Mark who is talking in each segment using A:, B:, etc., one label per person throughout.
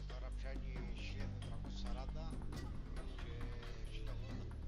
A: Τώρα πιάνει η 1440 και 1080.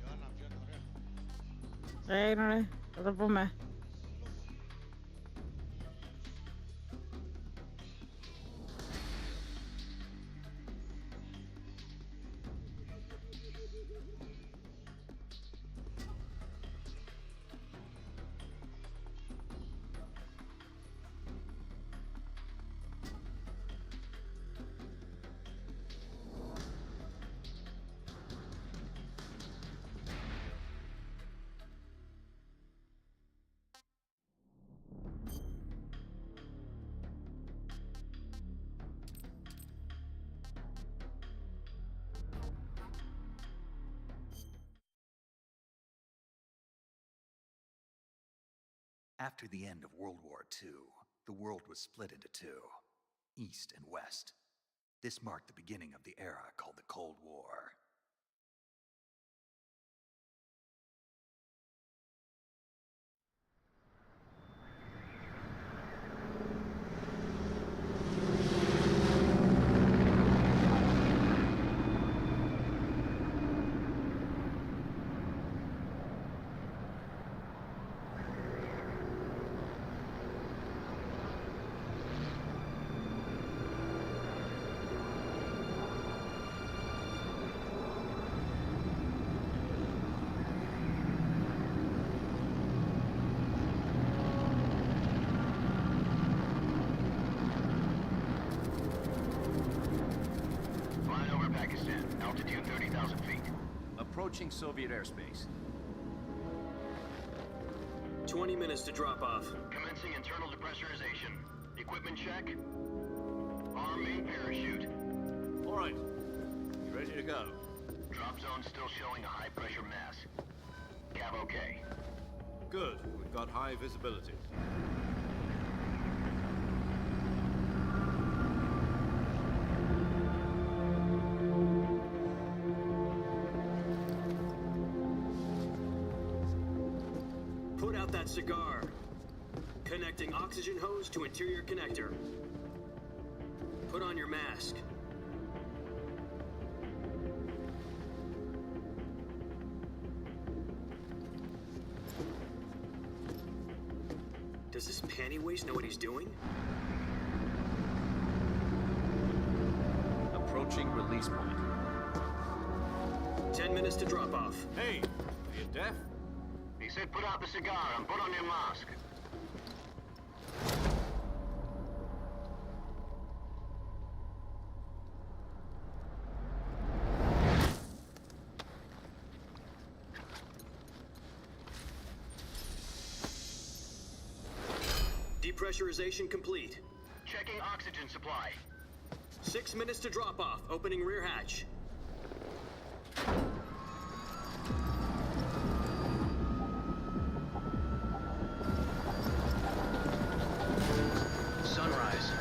A: Ιωάννα, πιάνει ωραία.
B: Ναι, θα το πούμε.
C: After the end of World War II, the world was split into two, East and West. This marked the beginning of the era called the Cold War.
D: Altitude 30,000 feet.
E: Approaching Soviet airspace.
F: 20 minutes to drop off.
D: Commencing internal depressurization. Equipment check. Arm main parachute.
E: All right. You ready to go?
D: Drop zone still showing a high pressure mass. Cav okay.
E: Good. We've got high visibility.
F: Put out that cigar. Connecting oxygen hose to interior connector. Put on your mask. Does this panty waste know what he's doing?
E: Approaching release point.
F: 10 minutes to drop off.
E: Hey, are you deaf?
D: He said put out the cigar and put on your mask.
F: Depressurization complete.
D: Checking oxygen supply.
F: 6 minutes to drop off. Opening rear hatch.
D: Sunrise.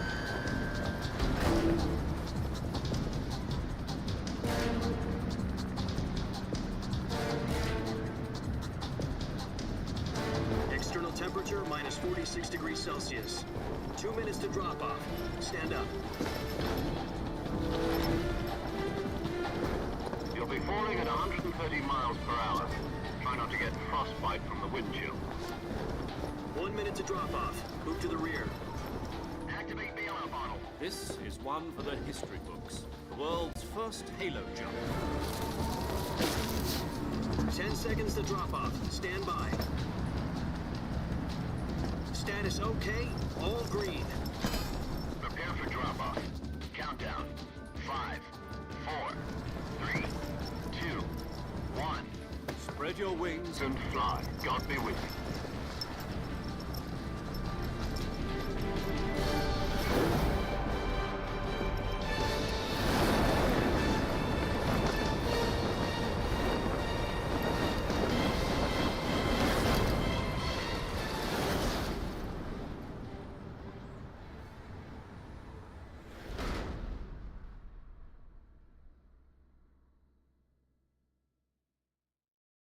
F: External temperature minus 46 degrees Celsius. 2 minutes to drop off. Stand up.
D: You'll be falling at 130 miles per hour. Try not to get frostbite from the wind chill.
F: 1 minute to drop off. Move to the rear.
D: Activate bailout bottle.
E: This is one for the history books. The world's first halo jump.
F: 10 seconds to drop off. Stand by. Status okay. All green.
D: Prepare for drop-off. Countdown. 5, 4, 3, 2, 1.
E: Spread your wings
D: And fly. God be with you.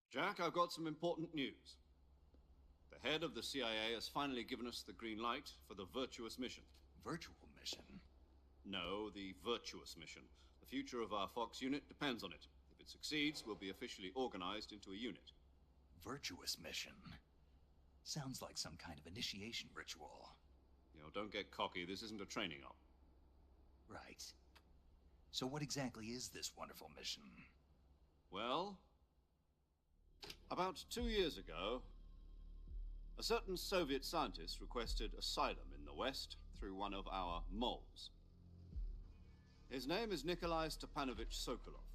E: Jack, I've got some important news. The head of the CIA has finally given us the green light for the Virtuous mission.
C: Virtual mission?
E: No, the Virtuous mission. The future of our Fox unit depends on it. If it succeeds, we'll be officially organized into a unit.
C: Virtuous mission? Sounds like some kind of initiation ritual.
E: You know, don't get cocky. This isn't a training op.
C: Right. So what exactly is this wonderful mission?
E: Well, about 2 years ago, a certain Soviet scientist requested asylum in the West through one of our moles. His name is Nikolai Stepanovich Sokolov.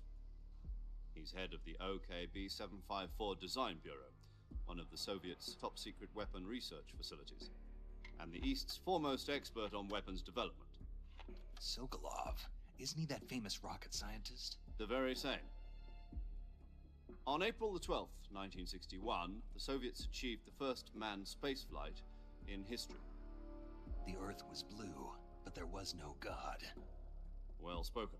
E: He's head of the OKB-754 Design Bureau, one of the Soviets' top-secret weapon research facilities, and the East's foremost expert on weapons development.
C: Sokolov? Isn't he that famous rocket scientist?
E: The very same. On April the 12th, 1961, the Soviets achieved the first manned spaceflight in history.
C: The Earth was blue, but there was no God.
E: Well spoken.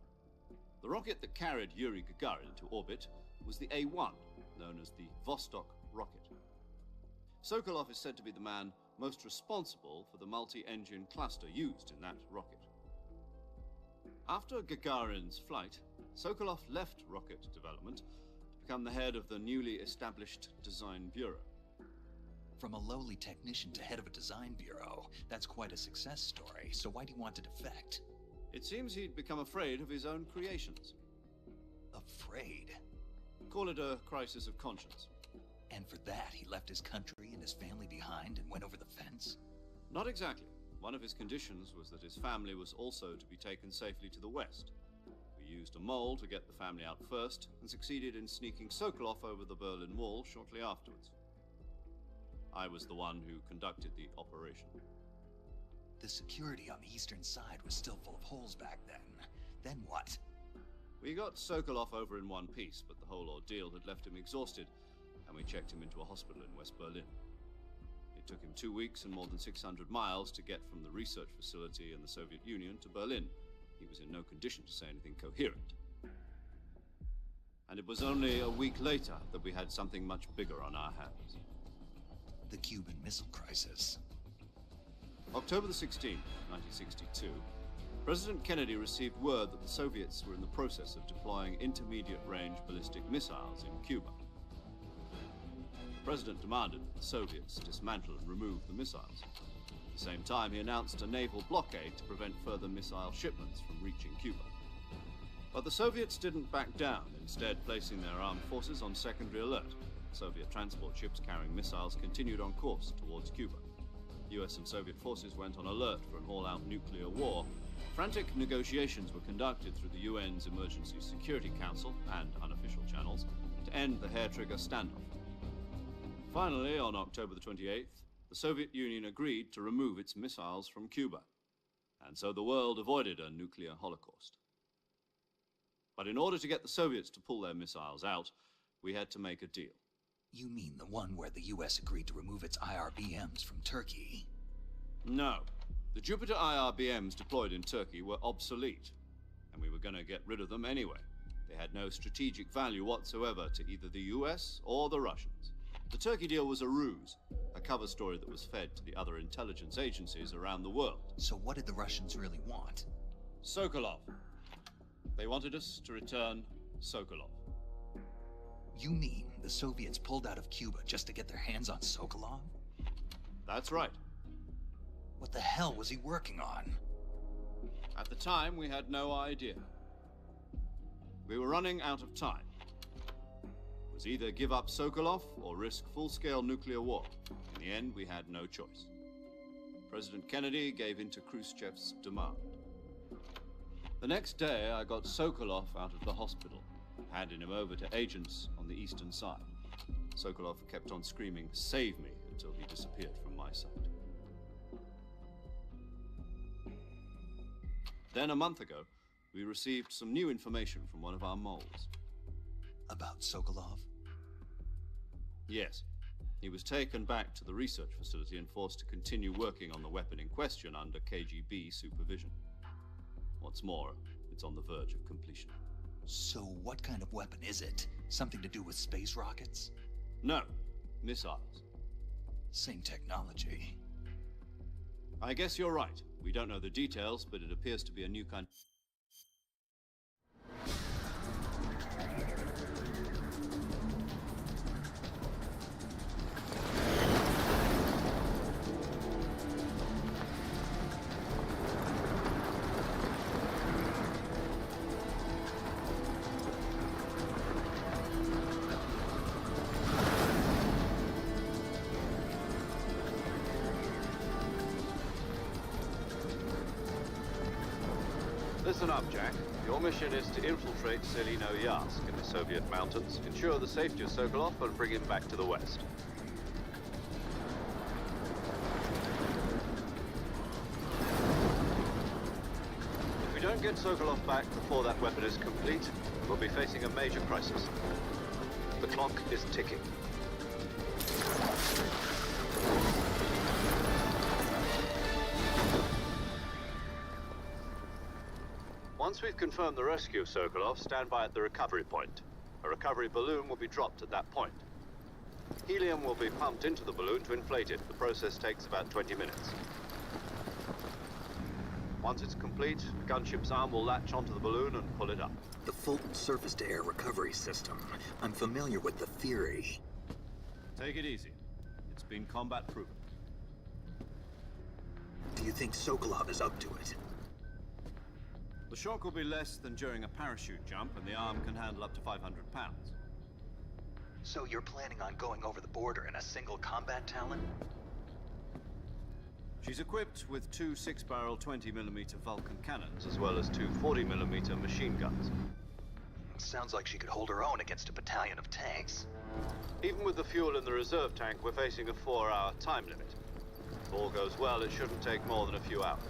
E: The rocket that carried Yuri Gagarin into orbit was the A-1, known as the Vostok rocket. Sokolov is said to be the man most responsible for the multi-engine cluster used in that rocket. After Gagarin's flight, Sokolov left rocket development to become the head of the newly established Design Bureau.
C: From a lowly technician to head of a design bureau, that's quite a success story, so why do you want to defect?
E: It seems he'd become afraid of his own creations.
C: Afraid?
E: Call it a crisis of conscience.
C: And for that, he left his country and his family behind and went over the fence?
E: Not exactly. One of his conditions was that his family was also to be taken safely to the West. We used a mole to get the family out first, and succeeded in sneaking Sokolov over the Berlin Wall shortly afterwards. I was the one who conducted the operation.
C: The security on the eastern side was still full of holes back then. Then what?
E: We got Sokolov over in one piece, but the whole ordeal had left him exhausted, and we checked him into a hospital in West Berlin. It took him 2 weeks and more than 600 miles to get from the research facility in the Soviet Union to Berlin. He was in no condition to say anything coherent. And it was only a week later that we had something much bigger on our hands.
C: The Cuban Missile Crisis.
E: October the 16th, 1962, President Kennedy received word that the Soviets were in the process of deploying intermediate-range ballistic missiles in Cuba. The President demanded that the Soviets dismantle and remove the missiles. At the same time, he announced a naval blockade to prevent further missile shipments from reaching Cuba. But the Soviets didn't back down, instead placing their armed forces on secondary alert. Soviet transport ships carrying missiles continued on course towards Cuba. US and Soviet forces went on alert for an all-out nuclear war. Frantic negotiations were conducted through the UN's Emergency Security Council and unofficial channels to end the hair-trigger standoff. Finally, on October the 28th, the Soviet Union agreed to remove its missiles from Cuba, and so the world avoided a nuclear holocaust. But in order to get the Soviets to pull their missiles out, we had to make a deal.
C: You mean the one where the US agreed to remove its IRBMs from Turkey?
E: No. The Jupiter IRBMs deployed in Turkey were obsolete, and we were going to get rid of them anyway. They had no strategic value whatsoever to either the US or the Russians. The Turkey deal was a ruse, a cover story that was fed to the other intelligence agencies around the world.
C: So what did the Russians really want?
E: Sokolov. They wanted us to return Sokolov.
C: You mean the Soviets pulled out of Cuba just to get their hands on Sokolov?
E: That's right.
C: What the hell was he working on?
E: At the time, we had no idea. We were running out of time. It was either give up Sokolov or risk full-scale nuclear war. In the end, we had no choice. President Kennedy gave in to Khrushchev's demand. The next day, I got Sokolov out of the hospital, handing him over to agents on the eastern side. Sokolov kept on screaming, "Save me," until he disappeared from my sight. Then, a month ago, we received some new information from one of our moles.
C: About Sokolov?
E: Yes. He was taken back to the research facility and forced to continue working on the weapon in question under KGB supervision. What's more, it's on the verge of completion.
C: So what kind of weapon is it? Something to do with space rockets?
E: No, missiles.
C: Same technology.
E: I guess you're right. We don't know the details, but it appears to be a new kind. Listen up, Jack. Your mission is to infiltrate Selino-Yarsk in the Soviet mountains, ensure the safety of Sokolov, and bring him back to the West. If we don't get Sokolov back before that weapon is complete, we'll be facing a major crisis. The clock is ticking. Once we've confirmed the rescue of Sokolov, stand by at the recovery point. A recovery balloon will be dropped at that point. Helium will be pumped into the balloon to inflate it. The process takes about 20 minutes. Once it's complete, the gunship's arm will latch onto the balloon and pull it up.
B: The Fulton surface-to-air recovery system. I'm familiar with the theory.
E: Take it easy. It's been combat-proven.
B: Do you think Sokolov is up to it?
E: The shock will be less than during a parachute jump, and the arm can handle up to 500 pounds.
C: So you're planning on going over the border in a single combat Talon?
E: She's equipped with two 6-barrel 20mm Vulcan cannons, as well as two 40mm machine guns.
C: Sounds like she could hold her own against a battalion of tanks.
E: Even with the fuel in the reserve tank, we're facing a 4-hour time limit. If all goes well, it shouldn't take more than a few hours.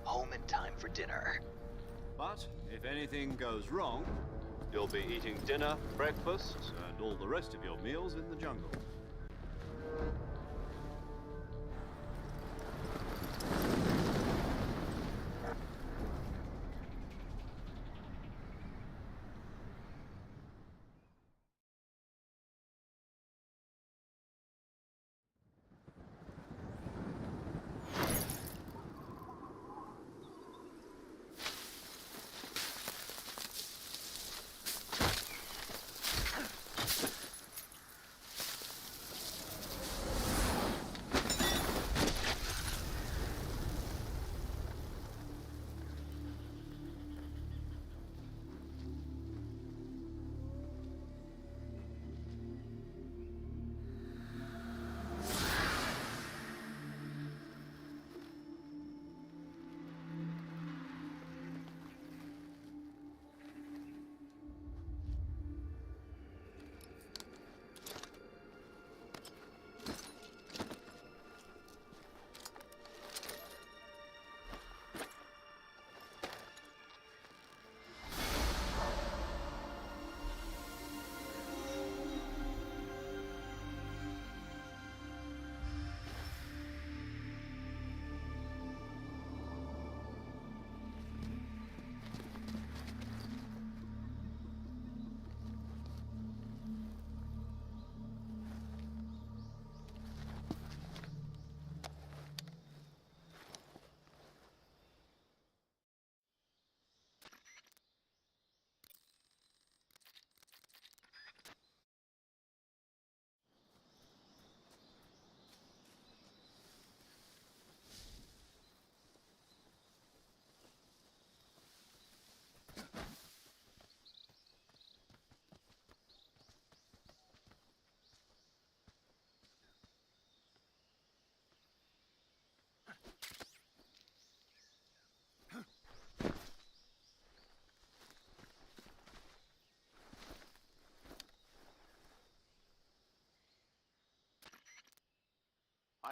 C: Home in time for dinner.
E: But if anything goes wrong, you'll be eating dinner, breakfast, and all the rest of your meals in the jungle.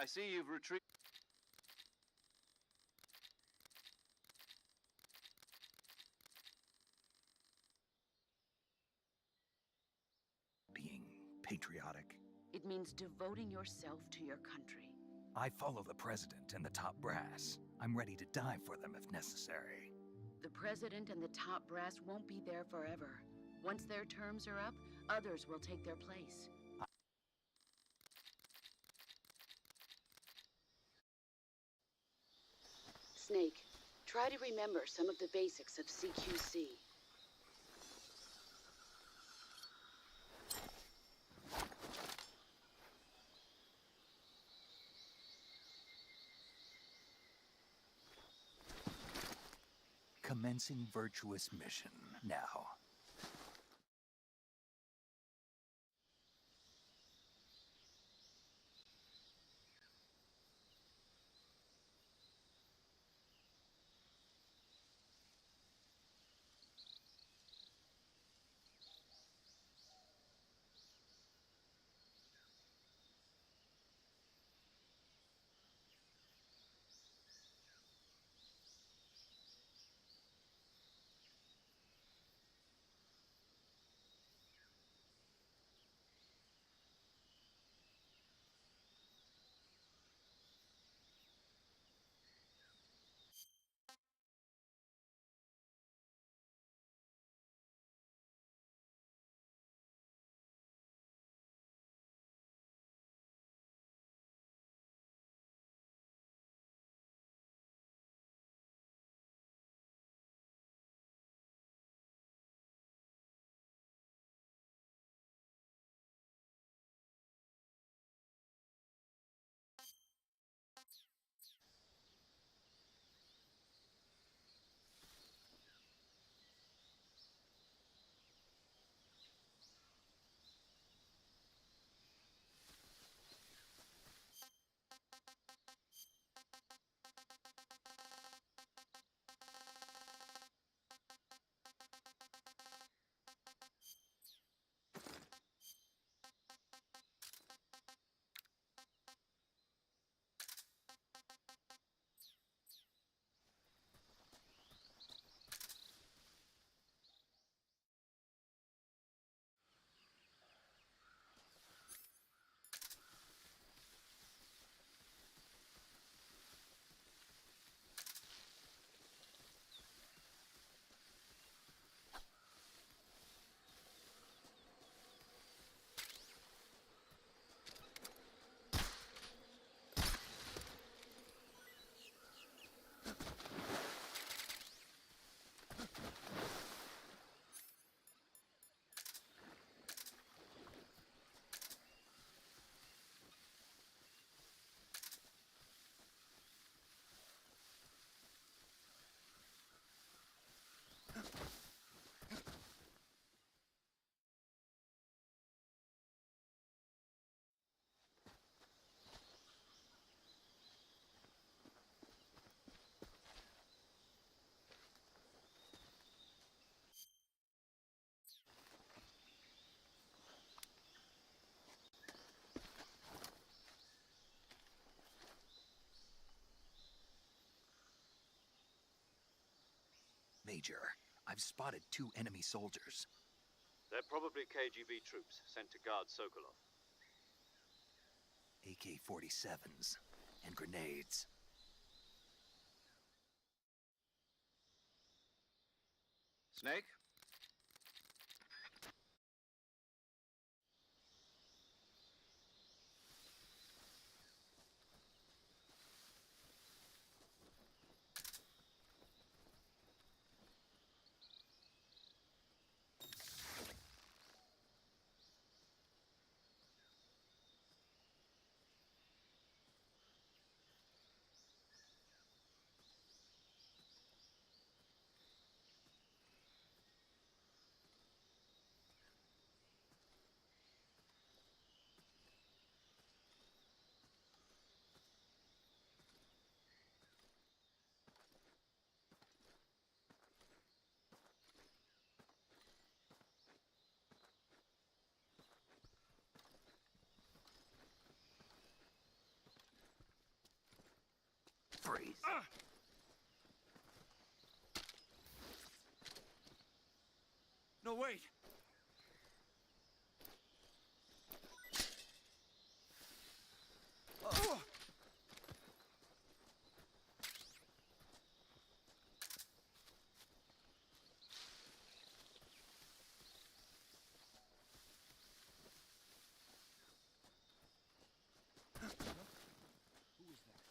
E: I see you've retreated.
C: Being patriotic.
G: It means devoting yourself to your country.
C: I follow the president and the top brass. I'm ready to die for them if necessary.
G: The president and the top brass won't be there forever. Once their terms are up, others will take their place. Snake, try to remember some of the basics of CQC.
C: Commencing virtuous mission now. Major, I've spotted 2 enemy soldiers.
E: They're probably KGB troops sent to guard Sokolov.
C: AK-47s and grenades.
E: Snake?
B: Freeze.
H: No, wait! Oh! Who was that?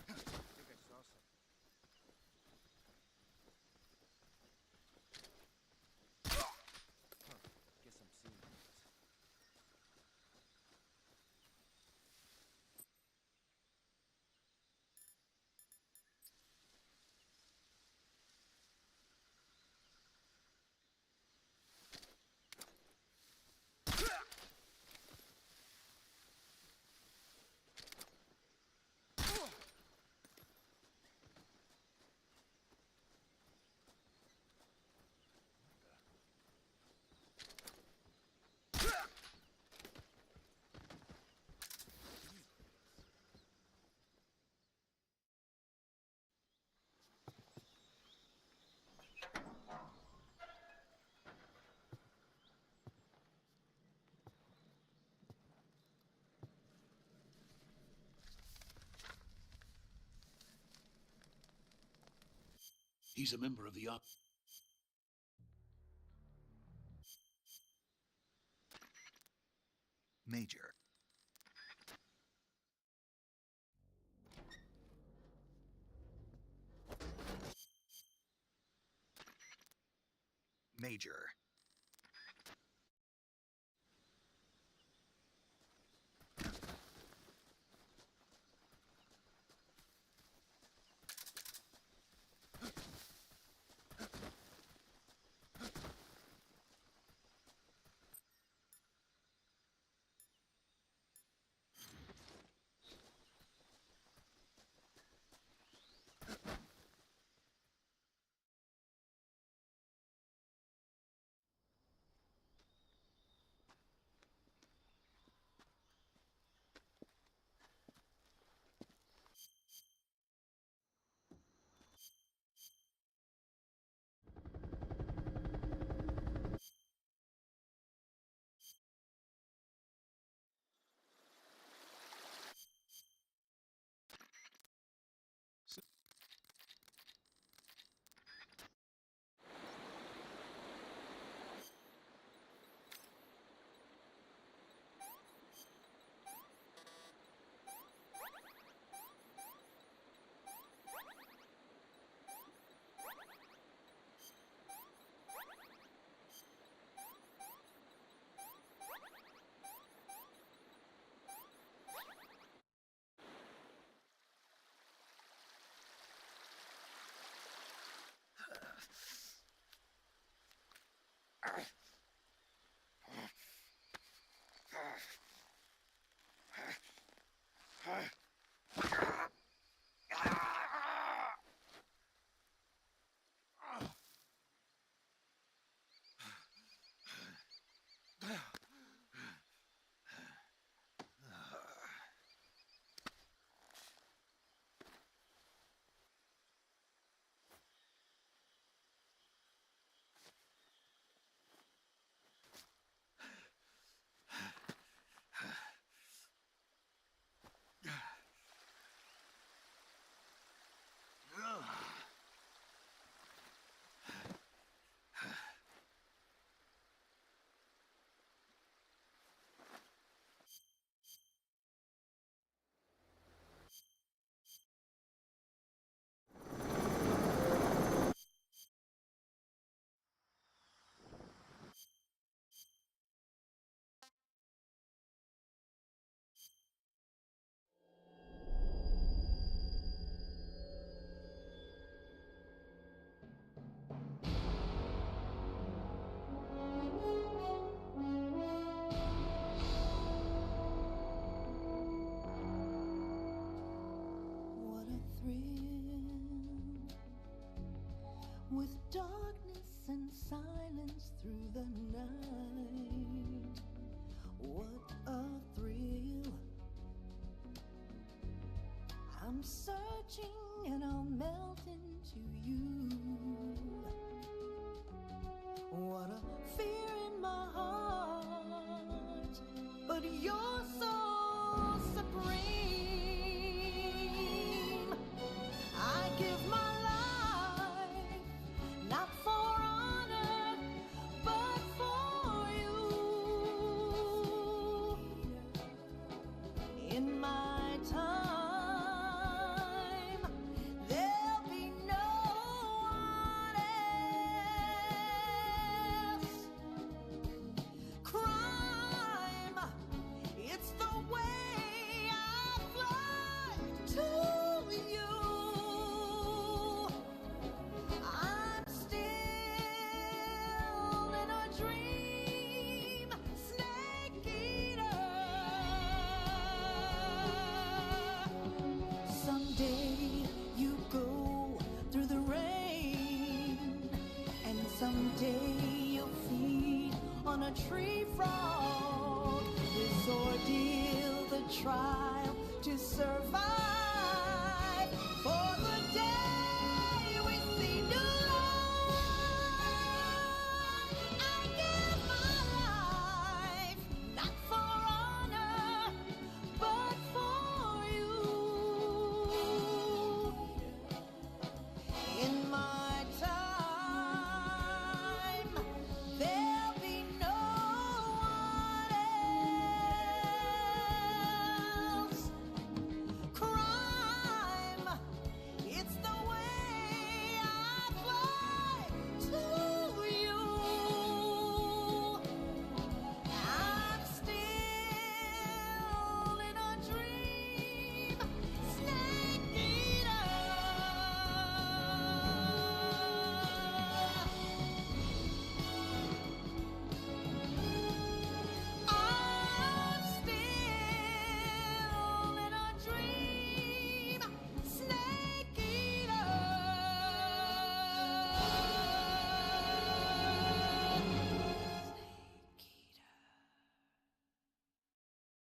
H: I think I saw something. Huh. Guess I'm seeing things.
I: He's a member of the
C: Major. Major.
I: darkness and silence through the night. What a thrill. I'm searching and I'll melt into you. What a fear in my heart, but you're